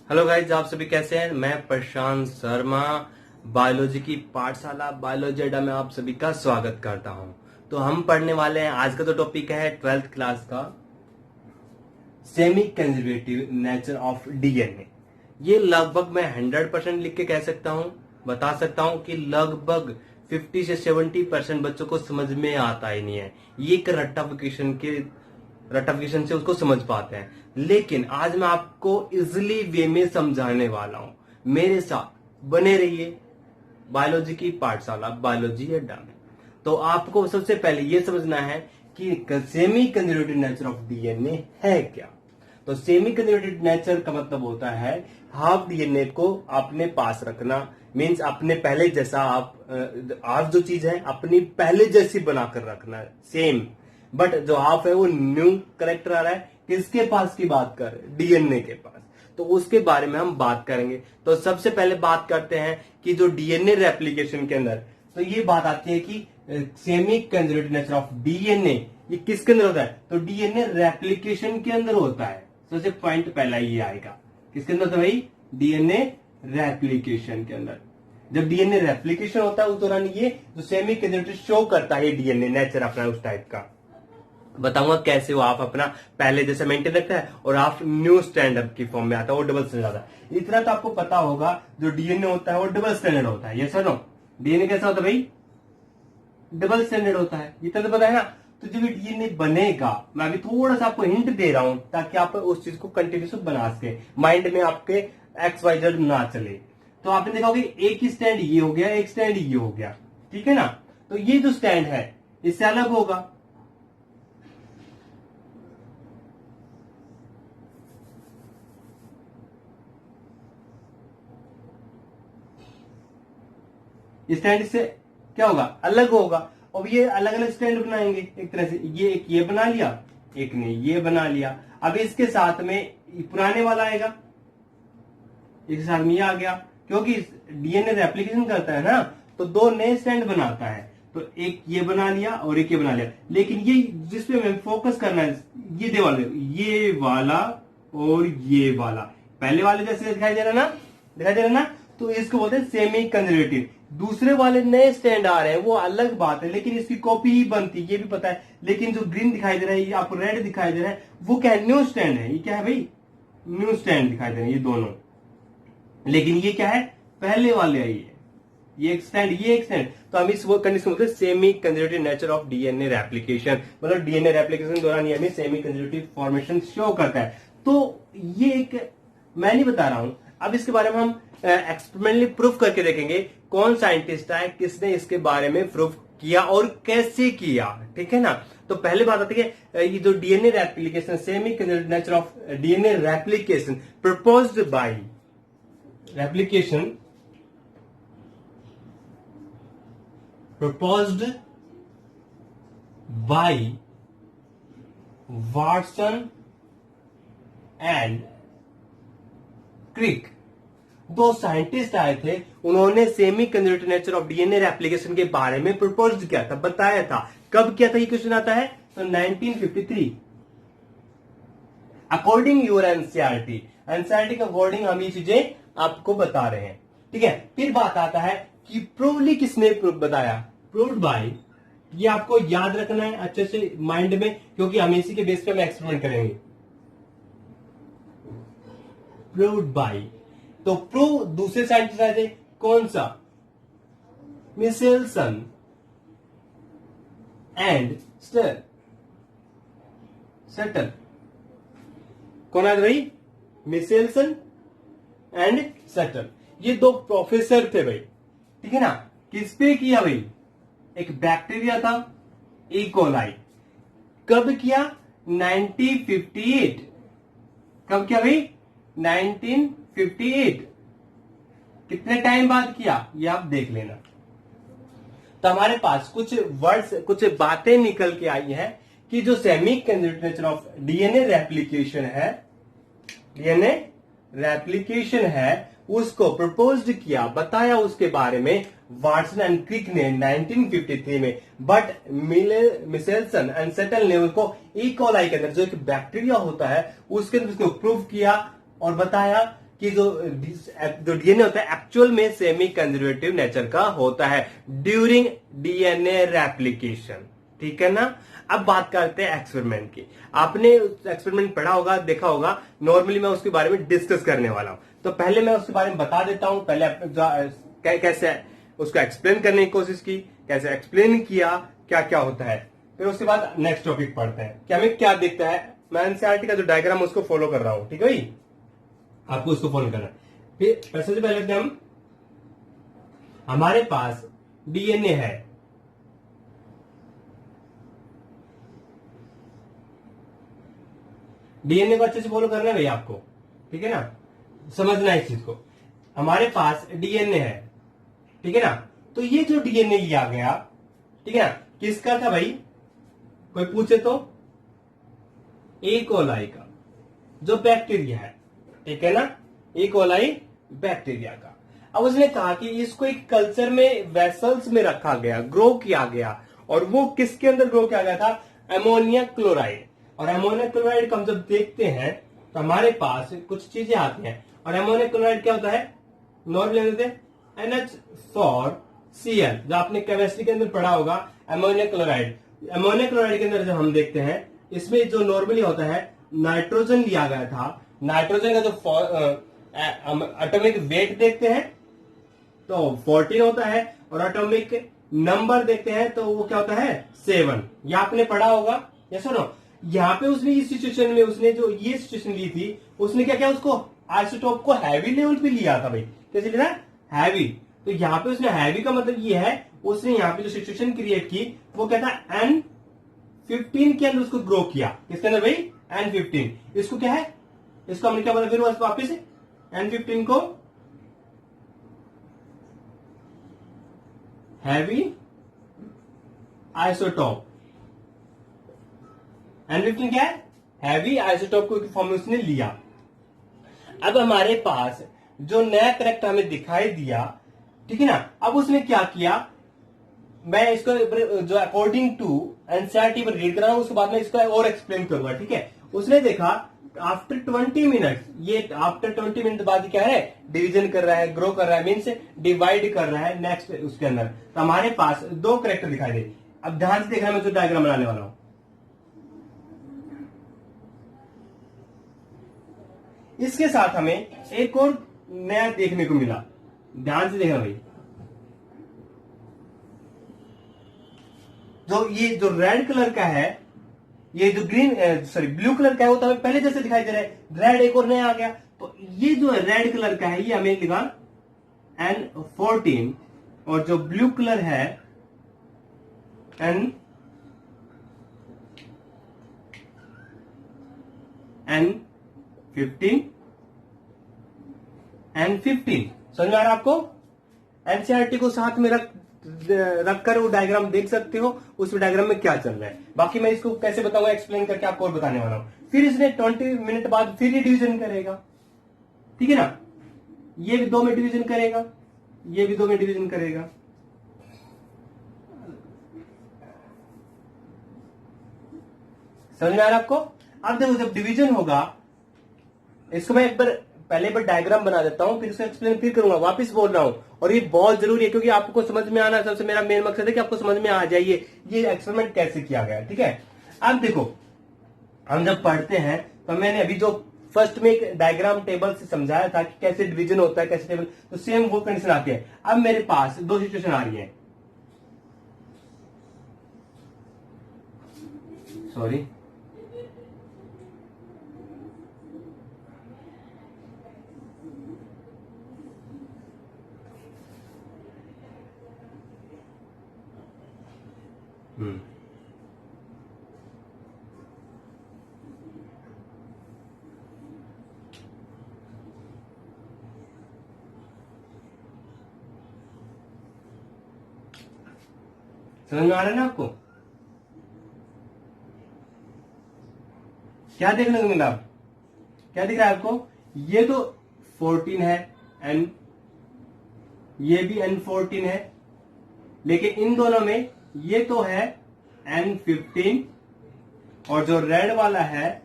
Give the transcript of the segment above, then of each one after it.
Hello guys, आप सभी कैसे हैं। मैं प्रशांत शर्मा बायोलॉजी की पाठशाला बायोलॉजी अड्डा में आप सभी का स्वागत करता हूं। तो हम पढ़ने वाले हैं, आज का तो टॉपिक है 12th क्लास का semi conservative nature of DNA. ये लगभग मैं 100% लिख के कह सकता हूं, बता सकता हूं कि लगभग 50 से 70% बच्चों को समझ में आता ही नहीं है। ये एक रट्टाफिकेशन से उसको समझ पाते हैं, लेकिन आज मैं आपको इजिली वे में समझाने वाला हूं। मेरे साथ बने रहिए बायोलॉजी की पाठशाला बायोलॉजी अड्डा में। तो आपको सबसे पहले यह समझना है कि semi conservative nature of DNA है क्या। तो सेमी कंजर्वेटिव नेचर का मतलब होता है हाफ डीएनए को अपने पास रखना, मींस अपने पहले जैसा आप जो चीज है अपनी पहले जैसी बनाकर रखना सेम, बट जो हाफ है वो न्यू करेक्टर आ रहा है। किसके पास की बात कर रहे हैं? डीएनए के पास। तो उसके बारे में हम बात करेंगे। तो सबसे पहले बात करते हैं कि जो डीएनए रेप्लिकेशन के अंदर तो ये बात आती है कि semi conservative nature of DNA ये किसके अंदर होता है? तो डीएनए रेप्लिकेशन के अंदर होता है। सबसे पॉइंट पहला ये आएगा, किसके अंदर होता है भाई? डीएनए रेप्लिकेशन के अंदर। जब डीएनए रेप्लिकेशन होता है उस दौरान ये जो सेमी कंजर्वेटिव शो करता है डीएनए नेचर अपना उस टाइप का। बताऊंगा कैसे वो आप अपना पहले जैसे मेंटेन रखता है और आप न्यू स्टैंडर्ड की फॉर्म में आता है, वो डबल स्टैंडर्ड आता है। इतना तो आपको पता होगा जो डीएनए होता है वो डबल स्टैंडर्ड होता है। ये सर नो, डीएनए कैसा होता है भाई? डबल स्टैंडर्ड होता है। इतना तो पता है ना। तो जब डीएनए बनेगा, मैं अभी थोड़ा सा आपको हिंट दे रहा हूं ताकि आप उस चीज को कंटिन्यूस बना सके, माइंड में आपके XYZ ना चले। तो आपने देखा होगा एक ही स्टैंड ये हो गया, एक स्टैंड ये हो गया, ठीक है ना। तो ये जो स्टैंड है इससे अलग होगा। स्टैंड से क्या होगा? अलग होगा। और ये अलग अलग स्टैंड बनाएंगे एक तरह से। ये एक ये बना लिया, एक ने ये बना लिया। अब इसके साथ में पुराने वाला आएगा, इसके साथ में ये आ गया। क्योंकि डीएनए रेप्लिकेशन करता है ना, तो दो नए स्टैंड बनाता है। तो एक ये बना लिया और एक ये बना लिया। लेकिन ये जिसपे हमें फोकस करना है ये दे वाले, ये वाला और ये वाला पहले वाले जैसे दिखाई दे रहा ना, दिखाई दे रहा ना। तो इसको बोलते हैं सेमी कंजर्वेटिव। दूसरे वाले नए स्टैंड आ रहे हैं वो अलग बात है, लेकिन इसकी कॉपी ही बनती है, ये भी पता है। लेकिन जो ग्रीन दिखाई दे रहा है, ये आपको रेड दिखाई दे रहा है, वो क्या है? न्यू स्टैंड है। ये क्या है भाई? न्यू स्टैंड दिखाई दे रहे हैं ये दोनों। लेकिन ये क्या है? पहले वाले है ये एक स्टैंड, ये एक स्टैंड। तो हम इस वो कंडीशन बोलते हैं semi conservative nature of DNA replication. मतलब डीएनए रेप्लिकेशन के दौरान ये हमें सेमी कंजर्वेटिव फॉर्मेशन शो करता है। तो ये एक मैं नहीं बता रहा हूं, अब इसके बारे में हम एक्सपेरिमेंटली प्रूफ करके देखेंगे। कौन साइंटिस्ट है, किसने इसके बारे में प्रूफ किया और कैसे किया, ठीक है ना। तो पहले बात आती है ये जो DNA replication, semi conservative nature of DNA replication proposed by replication proposed by Watson and क्रिक। दो साइंटिस्ट आए थे, उन्होंने semi conservative nature of DNA replication के बारे में प्रपोज किया था, बताया था। कब किया था? ये क्वेश्चन आता है तो 1953 अकॉर्डिंग योर एनसीईआरटी। एनसीईआरटी के अकॉर्डिंग हम ये चीजें आपको बता रहे हैं, ठीक है। फिर बात आता है कि प्रूवली किसने बताया? Proved bye. ये आपको याद रखना है अच्छे से माइंड में, क्योंकि हम इसी के बेस पे हम एक्सपेरिमेंट करेंगे। Proved bye. तो प्रूव दूसरे साइंटिस्ट आए थे, कौन सा? मिशेल्सन एंड सटल। कौन आए भाई? मिशेल्सन एंड सटल। ये दो प्रोफेसर थे भाई, ठीक है ना। किस पे किया भाई? एक बैक्टीरिया था इकोलाई। कब किया? 1958। कब किया भाई? 1958। कितने टाइम बाद किया ये आप देख लेना। तो हमारे पास कुछ वर्ड्स, कुछ बातें निकल के आई हैं कि जो semi conservative nature of DNA replication है, डीएनए रेप्लिकेशन है, उसको प्रपोज्ड किया, बताया उसके बारे में वाटसन एंड क्रिक ने 1953 में। बट मिशेल्सन एंड सेटल ने उसको ई कोलाई के अंदर जो एक बैक्टीरिया होता है उसके अंदर उसको प्रूव किया और बताया कि जो डीएनए होता है एक्चुअल में सेमी कंजर्वेटिव नेचर का होता है ड्यूरिंग डीएनए रेप्लिकेशन। ठीक है ना। अब बात करते हैं एक्सपेरिमेंट की। आपने एक्सपेरिमेंट पढ़ा होगा, देखा होगा। नॉर्मली मैं उसके बारे में डिस्कस करने वाला हूं, तो पहले मैं उसके बारे में बता देता हूं। पहले कैसे उसको एक्सप्लेन करने की कोशिश की, कैसे एक्सप्लेन किया, क्या क्या होता है, फिर उसके बाद नेक्स्ट टॉपिक पढ़ते हैं कि हमें क्या दिखता है। मैं एनसीईआरटी का जो डायग्राम उसको फॉलो कर रहा हूं, ठीक है भाई, आपको उसको फॉलो करना है। फिर सबसे पहले हम हमारे पास डीएनए है, डीएनए को अच्छे से फॉलो करना है भाई आपको, ठीक है ना, समझना है इस चीज को। हमारे पास डीएनए है, ठीक है ना। तो ये जो डीएनए लिया गया, ठीक है ना, किसका था भाई, कोई पूछे तो ए कोलाई का, जो बैक्टीरिया है, ठीक है ना, ए कोलाई बैक्टीरिया का। अब उसने कहा कि इसको एक कल्चर में वेसल्स में रखा गया, ग्रो किया गया, और वो किसके अंदर ग्रो किया गया था, अमोनिया क्लोराइड। और अमोनिया क्लोराइड को हम जब देखते हैं तो हमारे पास कुछ चीजें आती हैं, और अमोनिया क्लोराइड क्या होता है, नॉर्मली NH4Cl, जो आपने केमिस्ट्री के अंदर पढ़ा होगा, अमोनिया क्लोराइड। अमोनिया क्लोराइड के अंदर जब हम देखते हैं, इसमें जो नॉर्मली होता है नाइट्रोजन लिया गया था, नाइट्रोजन का जो एटॉमिक वेट देखते हैं तो 14 होता है, और एटॉमिक नंबर देखते हैं तो वो क्या होता है, 7। ये आपने पढ़ा होगा, या सुनो। यहाँ पे उसने इस सिचुएशन में, उसने जो ये सिचुएशन ली थी, उसने क्या किया, उसको आइसोटोप को हैवी लेवल पे लिया था भाई। कैसे लिया, हैवी। तो यहाँ पे उसने हैवी का मतलब ये है, उसने यहाँ पे जो सिचुएशन क्रिएट की वो क्या था, N15 के अंदर उसको ग्रो किया। किसके अंदर भाई, N15। इसको क्या है, इसको हमने क्या बोला फिर वापिस, N15 को हैवी आइसोटोप। N15 क्या है, हैवी आइसोटोप को फॉर्म में उसने लिया। अब हमारे पास जो नया करेक्टर हमें दिखाई दिया, ठीक है ना। अब उसने क्या किया, मैं इसको जो अकॉर्डिंग टू एनसीईआरटी पर रीड कर रहा हूं, उसके बाद में इसको और एक्सप्लेन करूंगा, ठीक है। उसने देखा आफ्टर 20 मिनट, ये आफ्टर 20 मिनट बाद क्या है, डिवीजन कर रहा है, ग्रो कर रहा है, मीन्स डिवाइड कर रहा है नेक्स्ट उसके अंदर। तो हमारे पास दो करेक्टर दिखाई दे। अब ध्यान से देखना, मैं जो डायग्राम बनाने वाला हूं, इसके साथ हमें एक और नया देखने को मिला। ध्यान से देखना भाई, ये जो रेड कलर का है, ये जो ब्लू कलर का है, वो तो हमें पहले जैसे दिखाई दे रहा है। रेड एक और नया आ गया, तो ये जो रेड कलर का है, ये हमें लिखा N14, और जो ब्लू कलर है N15। समझ में आ रहा आपको। एनसीईआरटी को साथ में रखकर वो डायग्राम देख सकते हो, उस डायग्राम में क्या चल रहा है। बाकी मैं इसको कैसे बताऊंगा, एक्सप्लेन करके आपको और बताने वाला हूं। फिर इसने 20 मिनट बाद फिर ये डिवीजन करेगा, ठीक है ना। ये भी 2 में डिवीजन करेगा, ये भी 2 में डिवीजन करेगा। समझ में आ रहा आपको। अब देखो, जब डिवीजन होगा, इसको मैं एक बार पहले बार डायग्राम बना देता हूं, फिर उसको एक्सप्लेन फिर करूंगा, वापस बोल रहा हूं। और ये बहुत जरूरी है, क्योंकि आपको समझ में आना सबसे मेरा मेन मकसद है कि आपको समझ में आ जाइए ये एक्सपेरिमेंट कैसे किया गया, ठीक है। अब देखो, हम जब पढ़ते हैं तो मैंने अभी जो फर्स्ट में एक डायग्राम टेबल से समझाया था कि कैसे डिवीजन होता है, कैसे टेबल, तो सेम वो कंडीशन आती है। अब मेरे पास दो सिचुएशन आ रही है, सॉरी, समझ में आ रहा है ना आपको, क्या देखने को मिला, क्या दिख रहा है आपको। ये तो 14 है, एन, ये भी N14 है, लेकिन इन दोनों में ये तो है N15, और जो रेड वाला है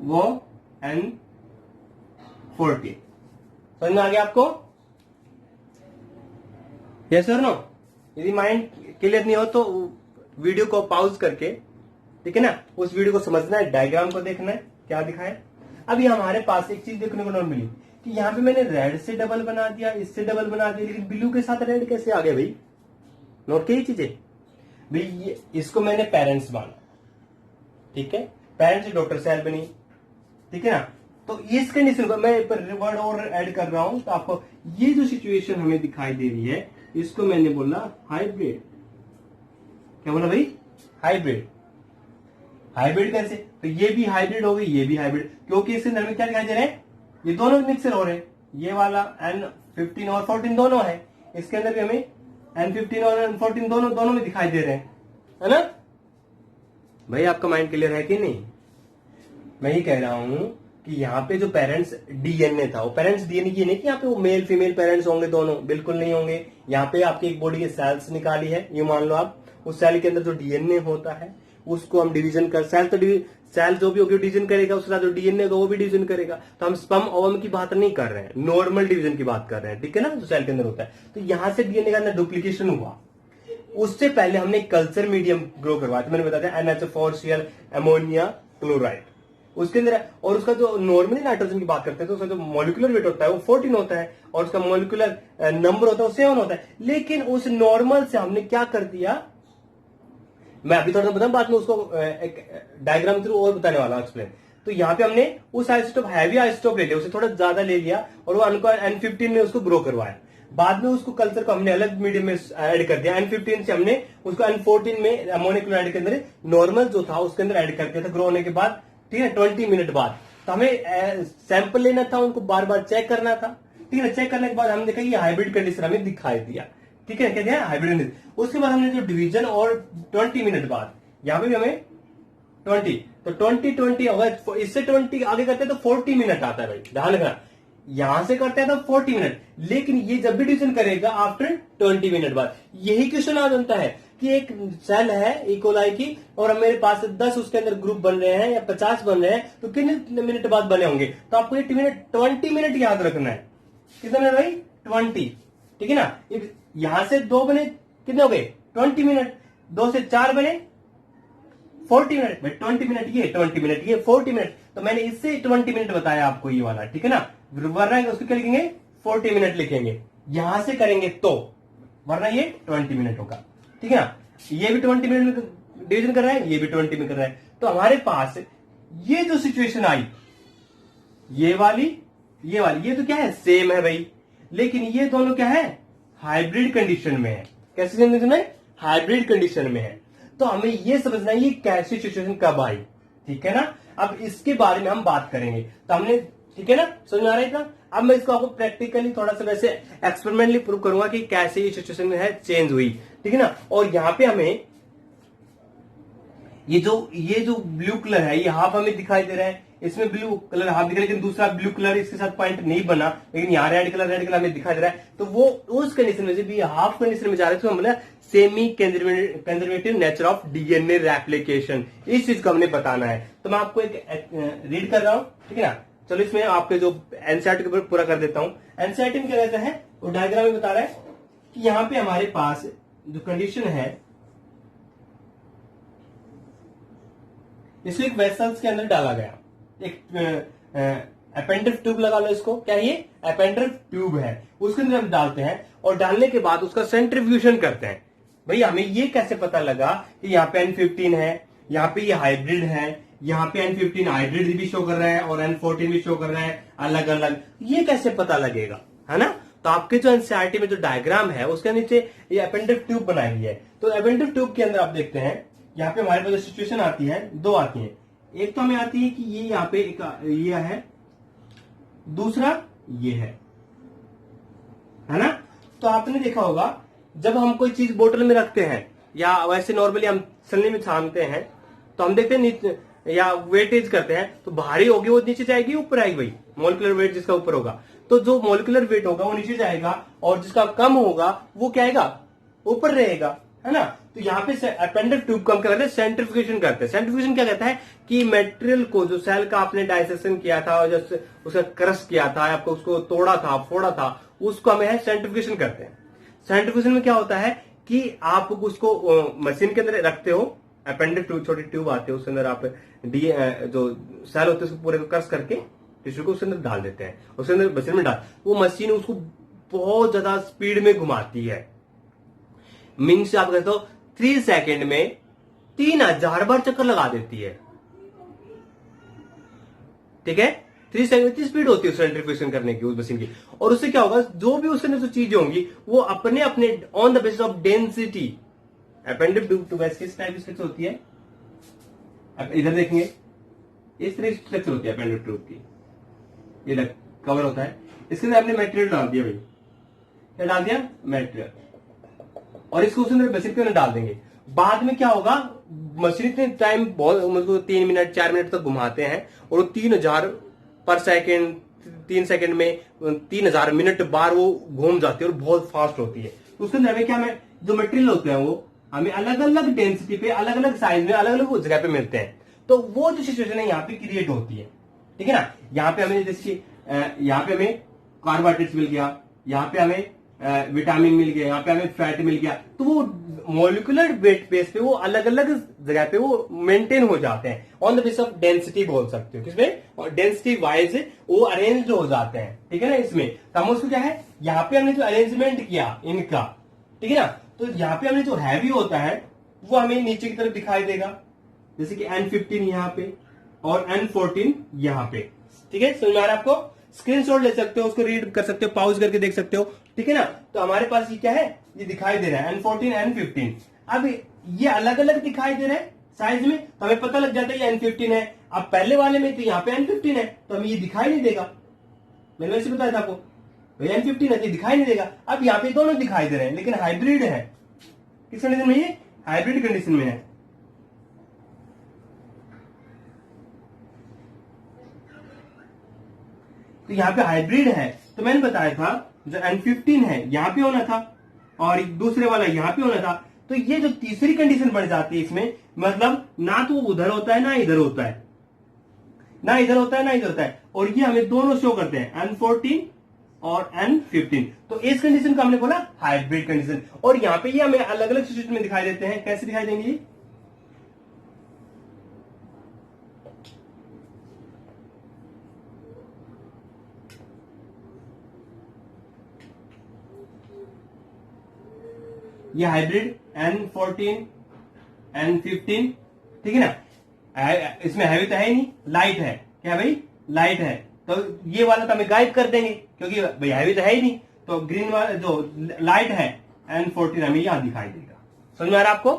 वो 14। समझ में आ गया आपको? यस और नो? यदि माइंड क्लियर नहीं हो तो वीडियो को पॉज करके, ठीक है ना, उस वीडियो को समझना है, डायग्राम को देखना है क्या दिखा है। अभी हमारे पास एक चीज देखने को नोट मिली कि यहाँ पे मैंने रेड से डबल बना दिया, इससे डबल बना दिया, लेकिन ब्लू के साथ रेड कैसे आ गया भाई? नोट की चीजें भाई, इसको मैंने पेरेंट्स माना, ठीक है, पेरेंट्स डॉक्टर सेल बनी, ठीक है ना। तो इस कंडीशन को मैं वर्ड और ऐड कर रहा हूं, तो आपको ये जो सिचुएशन हमें दिखाई दे रही है, इसको मैंने बोला हाइब्रिड। क्या बोला भाई? हाइब्रिड। हाइब्रिड कैसे? तो ये भी हाइब्रिड हो गई, ये भी हाइब्रिड, क्योंकि इसके अंदर में क्या दिखाई दे रहे हैं? ये दोनों मिक्सर हो रहे हैं, ये वाला N15 और 14 दोनों है, इसके अंदर भी हमें N15 और N14 दोनों में दिखाई दे रहे हैं, है ना भाई? आपका माइंड क्लियर है कि नहीं? मैं ही कह रहा हूं कि यहाँ पे जो पेरेंट्स डीएनए था, वो पेरेंट्स डीएनए की नहीं कि यहाँ पे वो मेल फीमेल पेरेंट्स होंगे दोनों, बिल्कुल नहीं होंगे। यहाँ पे आपकी एक बॉडी के सेल्स निकाली है, ये मान लो आप, उस सेल के अंदर जो डीएनए होता है उसको हम डिवीजन कर, सेल जो भी होगी डिवीजन करेगा, उसके साथ जो डीएनए होगा वो भी डिवीजन करेगा। तो हम स्पर्म ओवम की बात नहीं कर रहे हैं, नॉर्मल डिवीजन की बात कर रहे हैं, ठीक है ना, जो सेल के अंदर होता है। तो यहां से डीएनए का अंदर डुप्लीकेशन हुआ, उससे पहले हमने कल्चर मीडियम ग्रो करवाया, तो मैंने बताया NH4Cl अमोनिया क्लोराइड, उसके अंदर, और उसका जो नॉर्मली नाइट्रोजन की बात करते हैं तो उसका जो मॉलिक्यूलर वेट होता है वो 14 होता है, और उसका मॉलिक्यूलर नंबर होता है वो 7 होता है। लेकिन उस नॉर्मल से हमने क्या कर दिया, मैं अभी थोड़ा बताऊं, बाद में उसको एक डायग्राम थ्रू और बताने वाला हूं, एक्सप्लेन। तो यहाँ पे हमने उस आइसोटोप, हैवी आइसोटोप ले लिया, उसे थोड़ा ज्यादा ले लिया और वो N15 में उसको ग्रो करवाया। बाद में उसको कल्चर को हमने अलग मीडियम में ऐड कर दिया, N15 से हमने उसको N14 में अमोनिया क्लोराइड के अंदर नॉर्मल जो था उसके अंदर ऐड कर दिया था ग्रो होने के बाद, ठीक है, 20 मिनट बाद। तो हमें सैंपल लेना था, उनको बार बार चेक करना था, ठीक है। चेक करने के बाद हमने देखा ये हाइब्रिड कंडीशन हमें दिखाई दिया, ठीक है, क्या दिया? Hybrid condition. उसके बाद हमने जो डिवीजन और 20 मिनट बाद, यहाँ पे भी हमें 20, तो 20 होगा, इससे 20 आगे करते हैं तो 40 मिनट आता है भाई, ध्यान रखना। यहां से करते हैं तो 40 मिनट, लेकिन ये जब भी डिवीजन करेगा आफ्टर 20 मिनट बाद। यही क्वेश्चन आ जाता है कि एक सेल है इकोलाई की, और अब मेरे पास 10 उसके अंदर ग्रुप बन रहे हैं या 50 बन रहे हैं, तो कितने मिनट बाद बने होंगे? तो आपको ये 20 मिनट याद रखना है। कितने मिनट भाई? 20, ठीक है ना। यहां से 2 बने, कितने हो गए? 20 मिनट। 2 से 4 बने 40 मिनट भाई, 20 मिनट ये, 20 मिनट ये, 40 मिनट। तो मैंने इससे 20 मिनट बताया आपको ये वाला, ठीक है ना। वरना उसको क्या लिखेंगे? 40 मिनट लिखेंगे, यहां से करेंगे तो, वरना ये 20 मिनट होगा, ठीक है ना। ये भी 20 मिनट में डिवीजन कर रहा है, ये भी 20 में कर रहा है। तो हमारे पास ये जो सिचुएशन आई, ये वाली ये तो क्या है? सेम है भाई, लेकिन ये दोनों क्या है? हाइब्रिड कंडीशन में है। कैसी कंडीशन में? हाइब्रिड कंडीशन में है। तो हमें ये समझना है ये कैसी सिचुएशन कब आई, ठीक है ना। अब इसके बारे में हम बात करेंगे, तो हमने, ठीक है ना, समझ आ रहा है इतना। अब मैं इसको आपको प्रैक्टिकली थोड़ा सा वैसे एक्सपेरिमेंटली प्रूव करूंगा कि कैसे ये सिचुएशन है चेंज हुई, ठीक है ना। और यहां पे हमें ये जो ब्लू कलर है, ये हाफ हमें दिखाई दे रहा है, इसमें ब्लू कलर हाफ दिख रहा है, लेकिन दूसरा ब्लू कलर इसके साथ पॉइंट नहीं बना, लेकिन यहाँ रेड कलर हमें दिखाई दे रहा है। तो वो उस कंडीशन में जब ये हाफ कंडीशन में जा रहे हैं तो हम बोला semi conservative nature of DNA replication, इस चीज को हमने बताना है। तो मैं आपको एक रीड कर रहा हूं, ठीक है ना। चलो इसमें आपके जो एनसीईआरटी को पूरा कर देता हूं। एनसीईआरटी में क्या रहता है, वो डायग्राम में बता रहा है कि यहाँ पे हमारे पास जो कंडीशन है, इसको एक वेसल्स के अंदर डाला गया, एक अपेंडिव ट्यूब लगा लो इसको, क्या ये अपेंडिव ट्यूब है, उसके अंदर हम डालते हैं और डालने के बाद उसका सेंट्रीफ्यूजन करते हैं। भैया हमें ये कैसे पता लगा कि यहाँ पे N15 है, यहाँ पे ये हाइब्रिड है, यहाँ पे N15 हाइब्रिड भी शो कर रहा है और N14 भी शो कर रहा है अलग अलग, ये कैसे पता लगेगा, है ना। तो आपके जो एनसीईआरटी में जो डायग्राम है उसके नीचे ये अपेंडिव ट्यूब बनाई हुई है। तो अपेंडिव ट्यूब के अंदर आप देखते हैं यहाँ पे हमारे पास जो सिचुएशन आती है, 2 आती है। एक तो हमें आती है कि ये यहाँ पे एक ये है, दूसरा ये है ना। तो आपने देखा होगा जब हम कोई चीज बोतल में रखते हैं या वैसे नॉर्मली हम छलनी में छानते हैं, तो हम देखते हैं या वेटेज करते हैं, तो भारी होगी वो नीचे जाएगी ऊपर आएगी भाई, मोलिकुलर वेट जिसका ऊपर होगा। तो जो मोलिकुलर वेट होगा वो नीचे जाएगा और जिसका कम होगा वो क्या आएगा, ऊपर रहेगा, है ना। तो यहाँ पे अपेंडिक्स ट्यूब को हम क्या करते हैं, सेंट्रिफिकेशन करते हैं। सेंट्रिफिकेशन क्या कहता है कि मटेरियल को, जो सेल का आपने डाइसेक्शन किया था और जब उसका क्रश किया था, आपको उसको तोड़ा था, फोड़ा था, उसको हमें सेंट्रिफिकेशन करते हैं। सेंट्रिफिकेशन में क्या होता है कि आप उसको मशीन के अंदर रखते हो, अपेंडिक्स ट्यूब, छोटी ट्यूब आते हैं, उसके अंदर आप जो सेल होते हैं उसको पूरे को क्रश करके टिश्यू को उसके अंदर डाल देते हैं, उसके अंदर मशीन में डाल, वो मशीन उसको बहुत ज्यादा स्पीड में घुमाती है। मीन्स आप कहते हो 3 सेकेंड में 3000 बार चक्कर लगा देती है, ठीक है। 3 सेकेंड इतनी स्पीड होती है सेंट्रिफ्यूगेशन करने की उस मशीन की। और उससे क्या होगा, जो भी उसके अंदर जो चीजें होंगी वो अपने अपने on the basis of density, appendix tube किस टाइप की स्ट्रक्चर होती है, अब इधर देखेंगे, इस तरह की स्ट्रक्चर होती है अपेंडिक्स ट्यूब की, ये कवर होता है, इसके अंदर आपने मटेरियल डाल दिया भाई, क्या डाल दिया, मटेरियल, और इसको उसके अंदर मशीन के अंदर डाल देंगे। बाद में क्या होगा, मशीन इतने टाइम बहुत, उसको 3 मिनट 4 मिनट तक घुमाते हैं और वो 3000 पर सेकेंड, 3 सेकेंड में 3000 मिनट बार वो घूम जाती है और बहुत फास्ट होती है। तो उसके अंदर हमें क्या, में जो मटेरियल होते हैं वो हमें अलग अलग डेंसिटी पे, अलग अलग साइज में, अलग अलग जगह पे मिलते हैं। तो वो जो सिचुएशन है यहाँ पे क्रिएट होती है, ठीक है ना। यहाँ पे हमें जैसे यहाँ पे हमें कार्बोहाइड्रेट्स मिल गया, यहाँ पे हमें विटामिन मिल गया, यहाँ पे हमें फैट मिल गया, तो वो मोलिकुलर वेट बेस पे वो अलग अलग जगह पे वो मेंटेन हो जाते हैं, on the base of density बोल सकते हो, किसमें, और डेंसिटी वाइज वो अरेंज हो जाते हैं, ठीक है ना। इसमें तो हम उसको क्या है, यहाँ पे हमने जो अरेंजमेंट किया इनका, ठीक है ना, तो यहाँ पे हमने जो हैवी होता है वो हमें नीचे की तरफ दिखाई देगा, जैसे कि N15 यहाँ पे और N14 यहाँ पे, ठीक है। समझ में आ रहा है आपको, स्क्रीनशॉट ले सकते हो, उसको रीड कर सकते हो, पॉज करके देख सकते हो, ठीक है ना। तो हमारे पास ये क्या है, ये दिखाई दे रहा है N14 N15। अब ये अलग अलग दिखाई दे रहा है साइज में, तो हमें पता लग जाता है ये N15 है। अब पहले वाले में तो यहाँ पे N15 है, तो हमें ये दिखाई नहीं देगा, मैंने वैसे बताया था आपको, N15 है तो दिखाई नहीं देगा। अब यहाँ पे दोनों दिखाई दे रहे हैं, लेकिन हाइब्रिड है, किस कंडीशन में, ये हाइब्रिड कंडीशन में है। तो यहाँ पे हाइब्रिड है, तो मैंने बताया था जो N15 है यहाँ पे होना था और दूसरे वाला यहाँ पे होना था। तो ये जो तीसरी कंडीशन बढ़ जाती है इसमें, मतलब ना तो उधर होता है ना इधर होता है, ना इधर होता है ना इधर होता है, और ये हमें दोनों शो करते हैं N14 और N15। तो इस कंडीशन को हमने बोला हाइब्रिड कंडीशन। और यहाँ पे ये हमें अलग अलग सिचुएशन में दिखाई देते हैं, कैसे दिखाई देंगे, ये हाइब्रिड N14 N15, ठीक है ना। इसमें हैवी तो है ही नहीं, लाइट है, क्या भाई, लाइट है, तो ये वाला तो हमें गायब कर देंगे क्योंकि भाई हैवी तो है ही नहीं। तो ग्रीन वाला जो लाइट है N14 हमें यहां दिखाई देगा। समझ में आ रहा है आपको,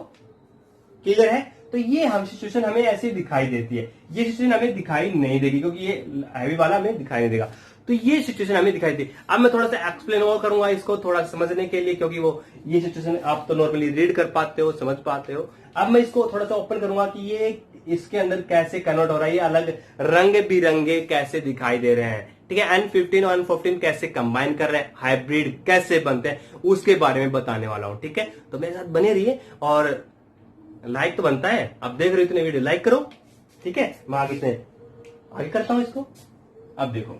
क्लियर है। तो ये हम सिचुएशन हमें ऐसे दिखाई देती है, ये सिचुएशन हमें दिखाई नहीं देगी क्योंकि ये हैवी वाला हमें दिखाई नहीं देगा। तो ये सिचुएशन हमें दिखाई दी। अब मैं थोड़ा सा एक्सप्लेन और करूंगा इसको थोड़ा समझने के लिए, क्योंकि वो ये सिचुएशन आप तो नॉर्मली रीड कर पाते हो, समझ पाते हो। अब मैं इसको थोड़ा सा ओपन करूंगा कि ये इसके अंदर कैसे कन्वर्ट हो रहा है, ये अलग रंग बिरंगे कैसे दिखाई दे रहे हैं, ठीक है। N15 और N14 कैसे कंबाइन कर रहे हैं, हाइब्रिड कैसे बनते हैं, उसके बारे में बताने वाला हूं, ठीक है। तो मेरे साथ बने रहिए, और लाइक तो बनता है, अब देख रहे हो इतने वीडियो लाइक करो, ठीक है। मैं आगे करता हूं इसको। अब देखो,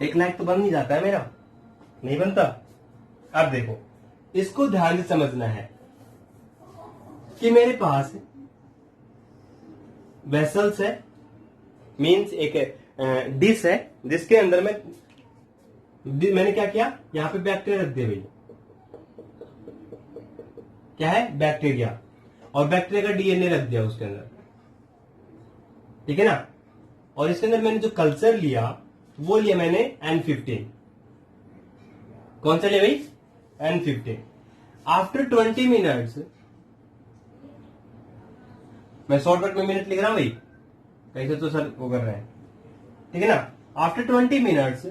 एक लाइक तो बन नहीं जाता है मेरा, नहीं बनता। अब देखो, इसको ध्यान से समझना है कि मेरे पास वेसल्स है, मींस एक डिश है जिसके अंदर मैंने क्या किया, यहां पे बैक्टीरिया रख दिया भाई, क्या है, बैक्टीरिया, और बैक्टीरिया का डीएनए रख दिया उसके अंदर, ठीक है ना। और इसके अंदर मैंने जो कल्चर लिया वो लिया मैंने N15, कौन सा लिया भाई, N15। आफ्टर 20 मिनट्स, मैं शॉर्टकट में मिनट लिख रहा हूं भाई, कैसे तो सर वो कर रहे हैं, ठीक है ना। आफ्टर 20 मिनट्स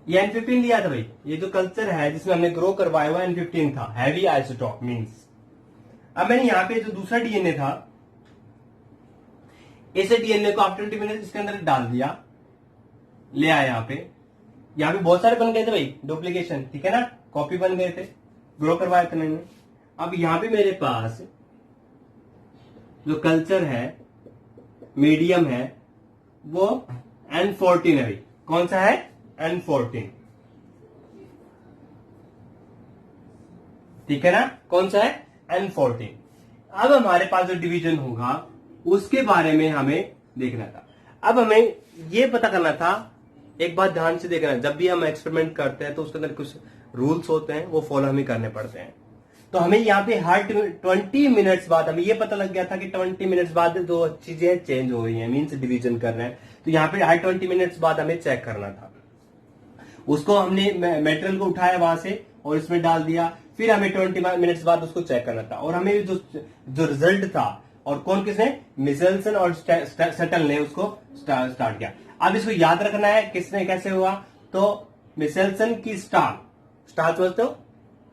ये N15 लिया था भाई, ये जो कल्चर है जिसमें हमने ग्रो करवाया हुआ N15 था, हैवी आइसोटॉप मींस। अब मैंने यहां पे जो दूसरा डीएनए था इसे डीएनए को आफ्टर 20 मिनट इसके अंदर डाल दिया, ले आया यहाँ पे बहुत सारे बन गए थे भाई डुप्लीकेशन, ठीक है ना, कॉपी बन गए थे, ग्रो करवाए थे मैंने। अब यहाँ पे मेरे पास जो कल्चर है, मीडियम है, वो N14 है भाई। कौन सा है? N14, ठीक है ना, कौन सा है? N14। अब हमारे पास जो डिवीजन होगा उसके बारे में हमें देखना था। अब हमें यह पता करना था, एक बात ध्यान से देखना, जब भी हम एक्सपेरिमेंट करते हैं तो उसके अंदर कुछ रूल्स होते हैं, वो फॉलो हमें करने पड़ते हैं। तो हमें यहाँ पे हर 20 मिनट्स बाद हमें ये पता लग गया था कि 20 मिनट्स बाद दो चीजें चेंज हो रही हैं, मीन्स डिवीजन कर रहे हैं। तो यहाँ पे हर 20 मिनट्स बाद हमें चेक करना था। उसको हमने मेटेरियल को उठाया वहां से और इसमें डाल दिया, फिर हमें 20 मिनट्स बाद उसको चेक करना था। और हमें जो रिजल्ट था, और कौन किसने? मिचेल्सन और सेटल ने उसको स्टार्ट किया। अब इसको याद रखना है किसने कैसे हुआ। तो मिचेल्सन की स्टाल समझते हो,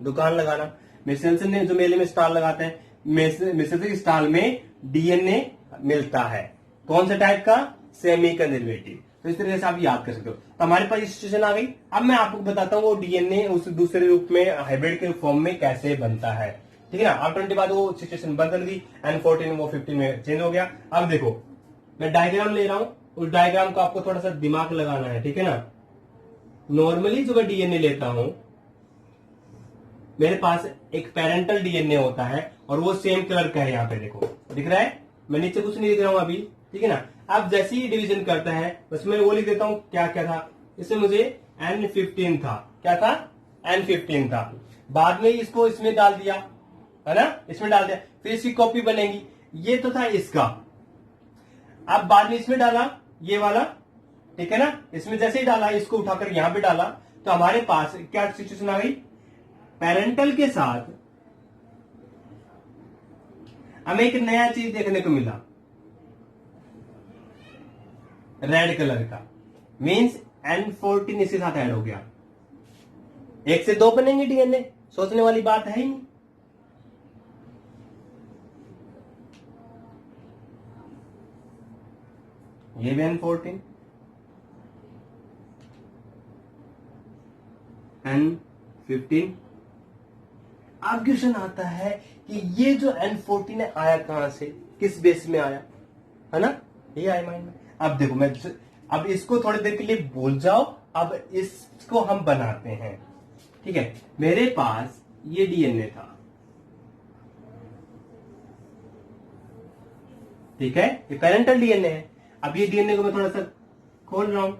दुकान लगाना। मिचेल्सन ने जो मेले में स्टाल लगाते हैं, मिचेल्सन की स्टाल में डीएनए मिलता है, कौन सा टाइप का? Semi conservative. तो इस तरीके से आप याद कर सकते हो। तो हमारे पास सिचुएशन आ गई। अब मैं आपको बताता हूँ वो डीएनए उस दूसरे रूप में, हाइब्रिड के फॉर्म में कैसे बनता है, ठीक है ना। अब 20 बाद वो सिचुएशन बदल गई, N14 वो 15 में चेंज हो गया। अब देखो मैं डायग्राम ले रहा हूं, उस डायग्राम को आपको थोड़ा सा दिमाग लगाना है, ठीक है ना। नॉर्मली जो मैं डीएनए लेता हूं, मेरे पास एक पेरेंटल डीएनए होता है और वो सेम कलर का है, यहां पे देखो दिख रहा है, मैं नीचे कुछ नहीं लिख रहा हूं अभी, ठीक है ना। अब जैसे ही डिवीजन करता है बस मैं वो लिख देता हूं, क्या क्या था इसमें, मुझे N15 था, क्या था? N15 था। बाद में इसको इसमें डाल दिया, है ना, इसमें डाल दिया, फिर इसकी कॉपी बनेगी। ये तो था इसका, अब बाद में इसमें डाला ये वाला, ठीक है ना। इसमें जैसे ही डाला, इसको उठाकर यहां पे डाला, तो हमारे पास क्या सिचुएशन आ गई? पेरेंटल के साथ हमें एक नया चीज देखने को मिला, रेड कलर का, मींस N14 इसके साथ ऐड हो गया। 1 से 2 बनेंगे डीएनए, सोचने वाली बात है ही नहीं। ये भी N14, N15। अब क्वेश्चन आता है कि ये जो N14 है आया कहां से, किस बेस में आया, है ना, ये आया माइंड में। अब देखो मैं, अब इसको थोड़ी देर के लिए भूल जाओ, अब इसको हम बनाते हैं, ठीक है। मेरे पास ये डीएनए था, ठीक है, ये पेरेंटल डीएनए है। अब ये डीएनए को मैं थोड़ा सा खोल रहा हूं,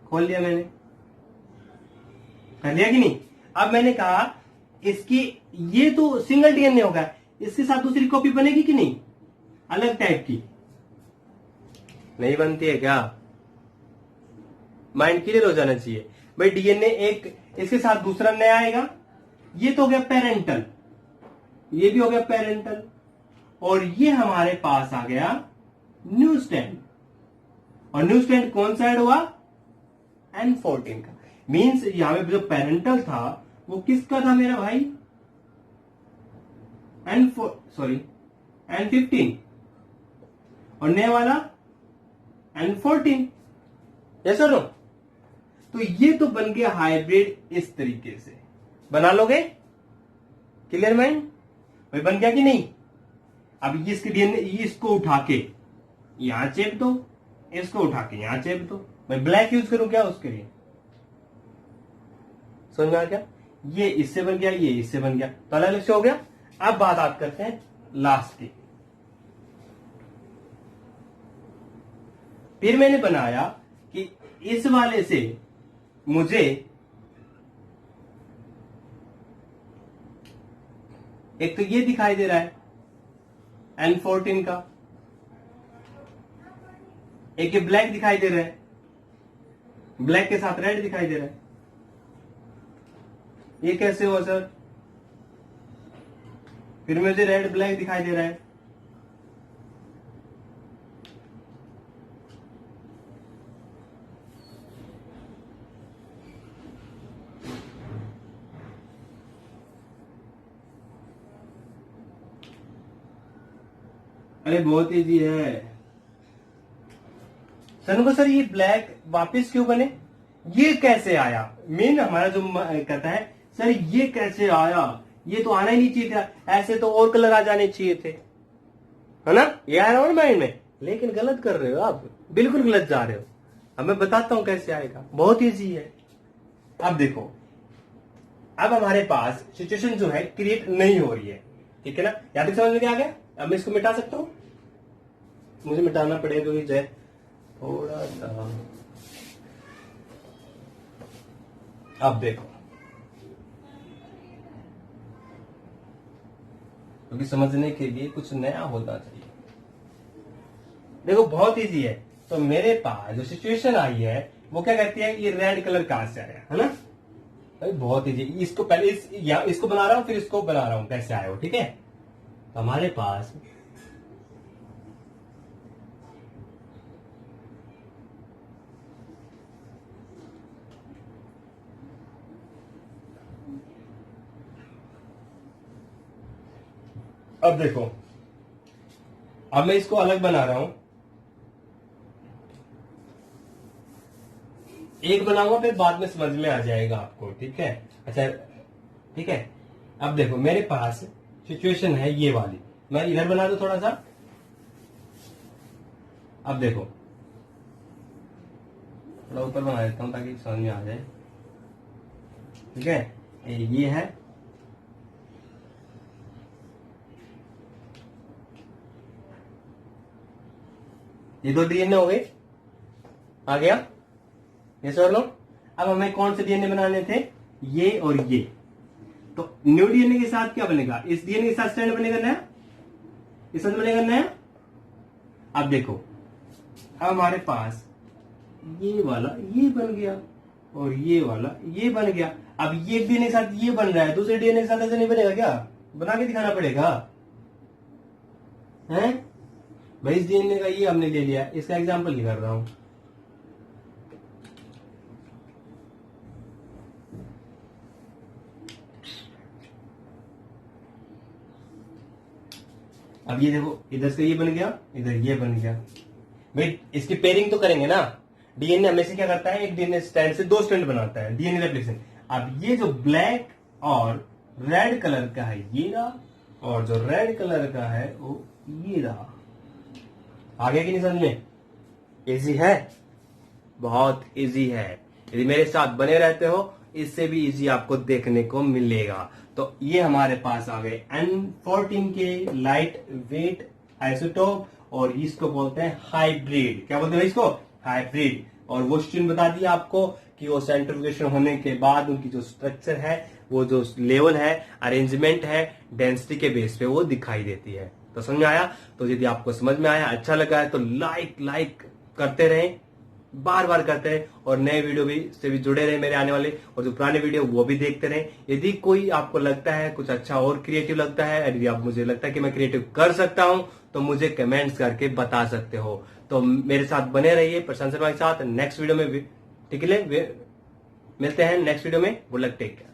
खोल लिया मैंने, कर लिया कि नहीं। अब मैंने कहा इसकी, ये तो सिंगल डीएनए होगा, इसके साथ दूसरी कॉपी बनेगी कि नहीं, अलग टाइप की? नहीं बनती है क्या? माइंड क्लियर हो जाना चाहिए भाई। डीएनए एक, इसके साथ दूसरा नया आएगा, ये तो हो गया पेरेंटल, ये भी हो गया पेरेंटल, और ये हमारे पास आ गया न्यू स्टैंड। और न्यू स्टैंड कौन सा ऐड हुआ? N14 का। मींस यहां पे जो पेरेंटल था वो किसका था मेरा भाई? N15, और नया वाला N14, यस और नो। तो ये तो बन गया हाइब्रिड, इस तरीके से बना लोगे, क्लियर माइंड भाई, बन गया कि नहीं। अब ये इसके डीएनए, इसको उठा के यहां चेप दो, इसको उठा के यहां चेप दो। मैं ब्लैक यूज करूं क्या उसके लिए? समझ में आ गया? ये इससे बन गया, ये इससे बन गया, तो अलग अलग से हो गया। अब बात करते हैं लास्ट की। फिर मैंने बनाया कि इस वाले से मुझे एक तो ये दिखाई दे रहा है N14 का, एक ये ब्लैक दिखाई दे रहा है, ब्लैक के साथ रेड दिखाई दे रहा है। ये कैसे हुआ सर? फिर मुझे रेड ब्लैक दिखाई दे रहा है, अरे बहुत इजी है। सनू सर ये ब्लैक वापस क्यों बने, ये कैसे आया? मेन हमारा जो कहता है सर ये कैसे आया, ये तो आना ही नहीं चाहिए था, ऐसे तो और कलर आ जाने चाहिए थे, है ना? ये आ रहा हो माइंड में, लेकिन गलत कर रहे हो आप, बिल्कुल गलत जा रहे हो। अब मैं बताता हूं कैसे आएगा, बहुत इजी है। अब देखो, अब हमारे पास सिचुएशन जो है क्रिएट नहीं हो रही है, ठीक है ना? यहां तक समझ में आ गया? अब मैं इसको मिटा सकता हूं, मुझे मिटाना पड़ेगा क्योंकि जय थोड़ा सा। अब देखो, क्योंकि समझने के लिए कुछ नया होना चाहिए। देखो बहुत इजी है। तो मेरे पास जो सिचुएशन आई है वो क्या कहती है, ये रेड कलर कहां से आया, है ना? भाई बहुत इजी। इसको पहले इसको बना रहा हूं, फिर इसको बना रहा हूं, कैसे आया हो, ठीक है? तो हमारे पास अब देखो, अब मैं इसको अलग बना रहा हूं, एक बनाऊंगा फिर बाद में समझ में आ जाएगा आपको, ठीक है? अच्छा ठीक है। अब देखो मेरे पास सिचुएशन है ये वाली, मैं इधर बना दूं थोड़ा सा। अब देखो थोड़ा ऊपर बना देता हूं ताकि समझ में आ जाए, ठीक है? ये है, ये दो डीएनए हो गए, आ गया ये सर लो। अब हमें कौन से डीएनए बनाने थे, ये और ये। तो न्यू डीएनए के साथ क्या बनेगा, इस डीएनए के साथ स्टैंड बनेगा नया, इस साथ बनेगा नया। अब देखो, अब हमारे पास ये वाला ये बन गया और ये वाला ये बन गया। अब ये डीएनए के साथ ये बन रहा है, दूसरे डीएनए के साथ ऐसे नहीं बनेगा क्या? बना के दिखाना पड़ेगा, है भाई? इस डीएनए का ये हमने ले लिया, इसका एग्जांपल कर रहा हूं। अब ये देखो, इधर से ये बन गया, इधर ये बन गया। भाई इसकी पेयरिंग तो करेंगे ना, डीएनए हमेशा क्या करता है, एक डीएनए स्टैंड से दो स्टैंड बनाता है, डीएनए रेप्लिकेशन। अब ये जो ब्लैक और रेड कलर का है ये रहा, और जो रेड कलर का है वो ये रहा। आगे की नहीं समझ में? इजी है, बहुत इजी है। यदि मेरे साथ बने रहते हो इससे भी इजी आपको देखने को मिलेगा। तो ये हमारे पास आ गए N14 के लाइट वेट आइसोटोप, और इसको बोलते हैं हाइब्रिड। क्या बोलते हैं इसको? हाइब्रिड। और वो स्ट्रीम बता दिया आपको कि वो सेंट्रिफिकेशन होने के बाद उनकी जो स्ट्रक्चर है, वो जो लेवल है, अरेंजमेंट है, डेंसिटी के बेस पे वो दिखाई देती है। तो समझ में आया? तो यदि आपको समझ में आया, अच्छा लगा है तो लाइक करते रहें, बार बार करते हैं, और नए वीडियो भी से भी जुड़े रहे मेरे आने वाले, और जो पुराने वीडियो वो भी देखते रहें। यदि कोई आपको लगता है कुछ अच्छा और क्रिएटिव लगता है, यदि आप मुझे लगता है कि मैं क्रिएटिव कर सकता हूं, तो मुझे कमेंट्स करके बता सकते हो। तो मेरे साथ बने रहिए प्रशांत शर्मा के साथ नेक्स्ट वीडियो में। ठीक है, मिलते हैं नेक्स्ट वीडियो में। Good luck, take care.